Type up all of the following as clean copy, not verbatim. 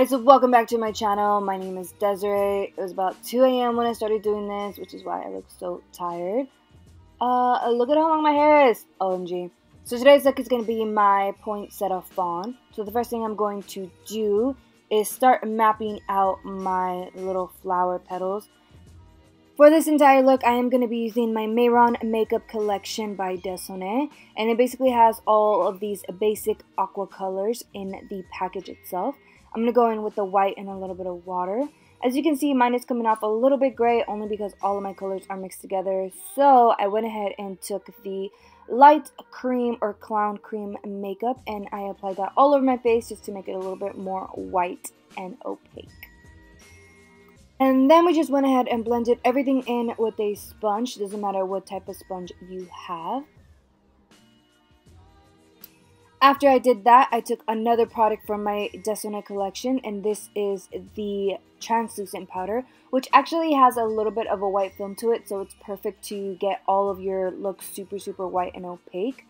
guys, welcome back to my channel. My name is Desiree. It was about 2 a.m. when I started doing this, which is why I look so tired. Look at how long my hair is. OMG. So today's look is going to be my Poinsettia Fawn. So the first thing I'm going to do is start mapping out my little flower petals. For this entire look, I am going to be using my Mehron Makeup collection by Dehsonae, and it basically has all of these basic aqua colors in the package itself. I'm going to go in with the white and a little bit of water. As you can see, mine is coming off a little bit gray only because all of my colors are mixed together. So I went ahead and took the Lite cream or clown cream makeup and I applied that all over my face just to make it a little bit more white and opaque. And then we just went ahead and blended everything in with a sponge. Doesn't matter what type of sponge you have. After I did that, I took another product from my Dehsonae collection, and this is the translucent powder, which actually has a little bit of a white film to it, so it's perfect to get all of your looks super white and opaque.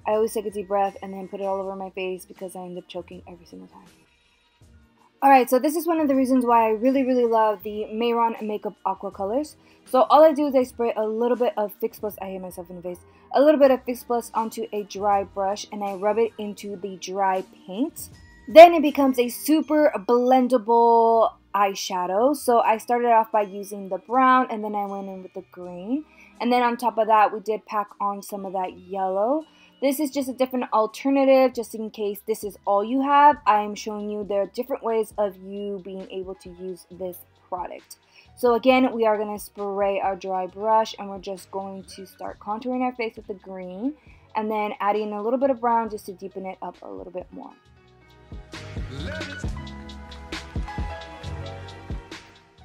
I always take a deep breath and then put it all over my face because I end up choking every single time. Alright, so this is one of the reasons why I really love the Mehron Makeup Aqua Colors. So all I do is I spray a little bit of Fix Plus, I hit myself in the face, a little bit of Fix Plus onto a dry brush and I rub it into the dry paint. Then it becomes a super blendable eyeshadow. So I started off by using the brown and then I went in with the green. And then on top of that, we did pack on some of that yellow. This is just a different alternative, just in case this is all you have. I'm showing you there are different ways of you being able to use this product. So again, we are going to spray our dry brush and we're just going to start contouring our face with the green and then adding a little bit of brown just to deepen it up a little bit more.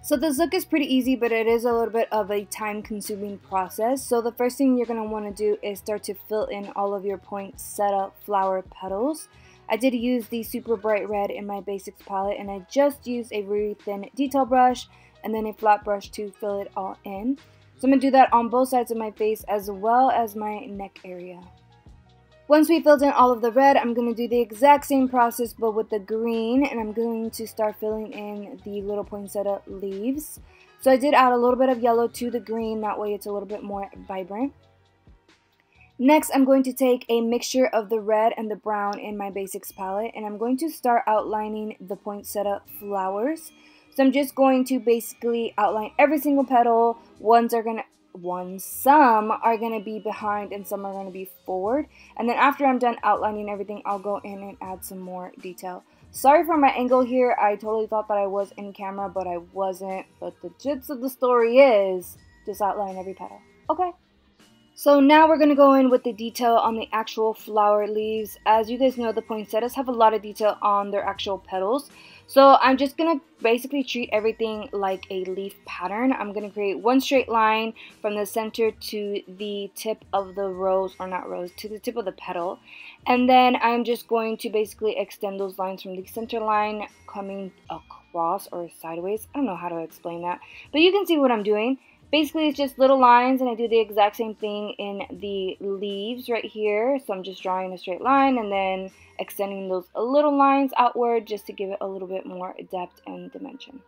So this look is pretty easy, but it is a little bit of a time-consuming process. So the first thing you're going to want to do is start to fill in all of your poinsettia flower petals. I did use the super bright red in my basics palette, and I just used a really thin detail brush and then a flat brush to fill it all in. So I'm going to do that on both sides of my face as well as my neck area. Once we filled in all of the red, I'm going to do the exact same process but with the green, and I'm going to start filling in the little poinsettia leaves. So I did add a little bit of yellow to the green, that way it's a little bit more vibrant. Next, I'm going to take a mixture of the red and the brown in my basics palette, and I'm going to start outlining the poinsettia flowers. So I'm just going to basically outline every single petal. Some are going to be behind and some are going to be forward. And then after I'm done outlining everything, I'll go in and add some more detail. Sorry for my angle here. I totally thought that I was in camera, but I wasn't. But the gist of the story is just outline every petal. Okay. So now we're going to go in with the detail on the actual flower leaves. As you guys know, the poinsettias have a lot of detail on their actual petals. So I'm just going to basically treat everything like a leaf pattern. I'm going to create one straight line from the center to the tip of the rose, or not rose, to the tip of the petal. And then I'm just going to basically extend those lines from the center line coming across or sideways. I don't know how to explain that, but you can see what I'm doing. Basically, it's just little lines, and I do the exact same thing in the leaves right here. So I'm just drawing a straight line and then extending those little lines outward just to give it a little bit more depth and dimension.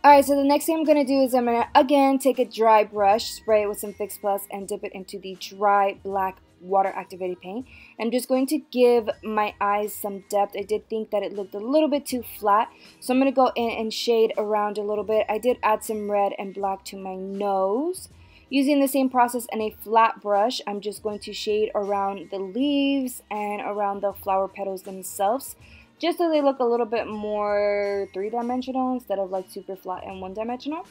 Alright, so the next thing I'm going to do is I'm going to again take a dry brush, spray it with some Fix Plus, and dip it into the dry black water activated paint. I'm just going to give my eyes some depth. I did think that it looked a little bit too flat, so I'm going to go in and shade around a little bit. I did add some red and black to my nose. Using the same process and a flat brush, I'm just going to shade around the leaves and around the flower petals themselves, just so they look a little bit more three-dimensional instead of like super flat and one-dimensional.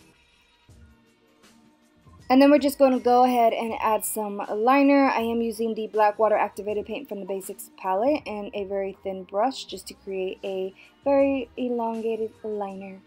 And then we're just going to go ahead and add some liner. I am using the black water activated paint from the basics palette and a very thin brush just to create a very elongated liner.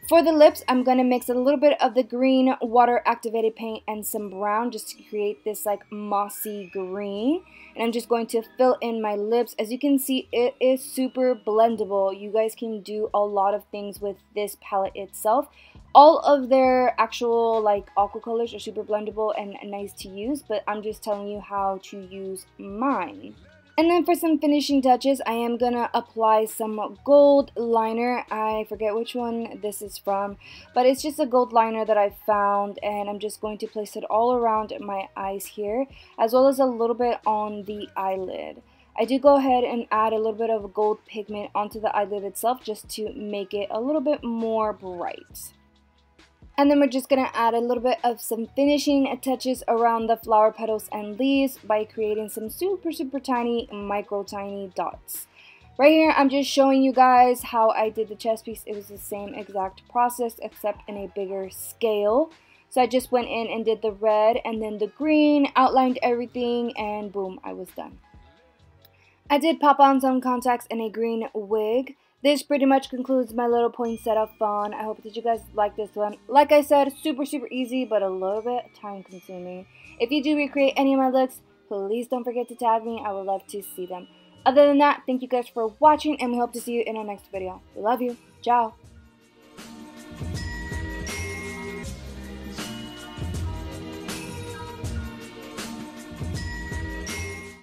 For the lips, I'm going to mix a little bit of the green water activated paint and some brown just to create this like mossy green. And I'm just going to fill in my lips. As you can see, it is super blendable. You guys can do a lot of things with this palette itself. All of their actual like aqua colors are super blendable and nice to use, but I'm just telling you how to use mine. And then for some finishing touches, I am gonna apply some gold liner. I forget which one this is from, but it's just a gold liner that I found, and I'm just going to place it all around my eyes here, as well as a little bit on the eyelid. I do go ahead and add a little bit of gold pigment onto the eyelid itself just to make it a little bit more bright. And then we're just going to add a little bit of some finishing touches around the flower petals and leaves by creating some super tiny, micro tiny dots. Right here, I'm just showing you guys how I did the chest piece. It was the same exact process except in a bigger scale. So I just went in and did the red and then the green, outlined everything, and boom, I was done. I did pop on some contacts and a green wig. This pretty much concludes my little poinsettia fawn. I hope that you guys like this one. Like I said, super easy, but a little bit time consuming. If you do recreate any of my looks, please don't forget to tag me. I would love to see them. Other than that, thank you guys for watching, and we hope to see you in our next video. We love you. Ciao.